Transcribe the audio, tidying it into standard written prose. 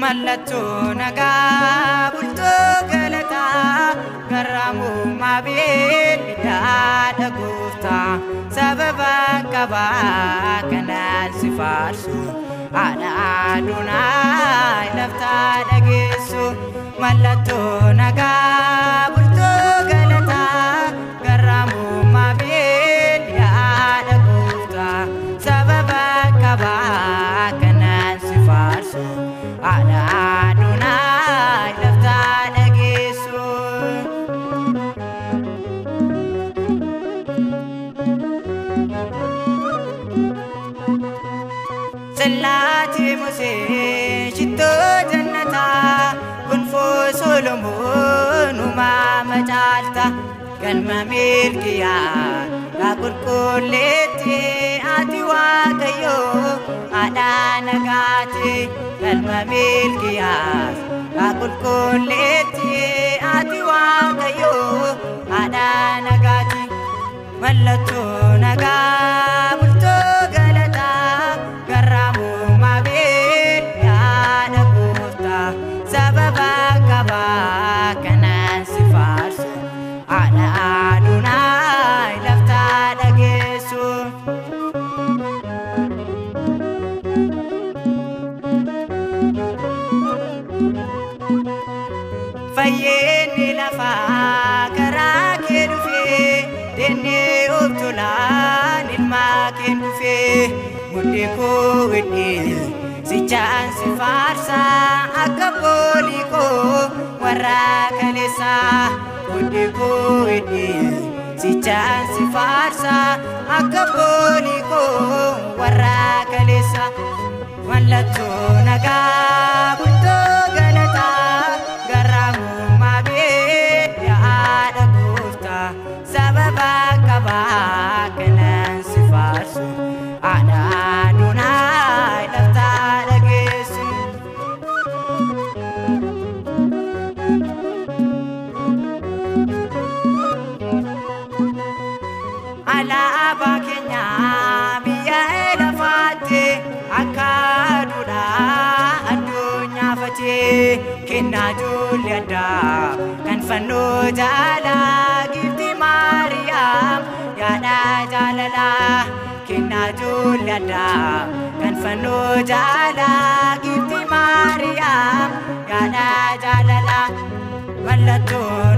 Mallatoo nagaa bultoo galataa garraamuu maabeelidhaa dhagooftaa sababa qabaa kanaan si faarsu haadha Adoonaayi laftaa dhageessu. Mallatoo nagaa bultoo galataa garraamuu maabeelidhaa dhagooftaa sababa qabaa kanaan si faarsu haadha Adoonaayi laftaa dhageessu. Salaati Musee shittoo jannataa gonfoo Solomoon uumama caalta galma milkiyaa yaa qulqulleetti ati Waaqayyoo haadha nagaati. Galma milkiyaa yaa qulqulleetti ati Waaqayyoo haadha nagaati. Mallatoo nagaa bultoo galataa garraamuu maabeelidhaa dhagooftaa sababa qabaa kanaan si faarsu haadha Adoonaayi laftaa dhageessu. Fayyinni lafaa karaa kee dhufee dennee obtolaan ilmaa kee dhufee mudhii koo hidhee sichaan si faarsaa akka boolii koo warra kaleessaa. Mudhii koo hidhee sichaan si faarsaa akka boolii koo warra kaleessaa. Mallatoo nagaa bultoo galataa garraamuu maabeelidhaa dhagooftaa sababa qabaa kanaan si faarsu haadha Adoonaayi laftaa dhageessu. Alaabaa keenyaa biyya lafaatti akka aduudhaa addunyaa facee kennaa ijoollee addaa kan fannoo jaalaa Giftii Maariyaam yaada jaalalaa. Kennaa ijoollee addaa kan fannoo jaalaa Giftii Maariyaam yaada jaalalaa. Mallatoo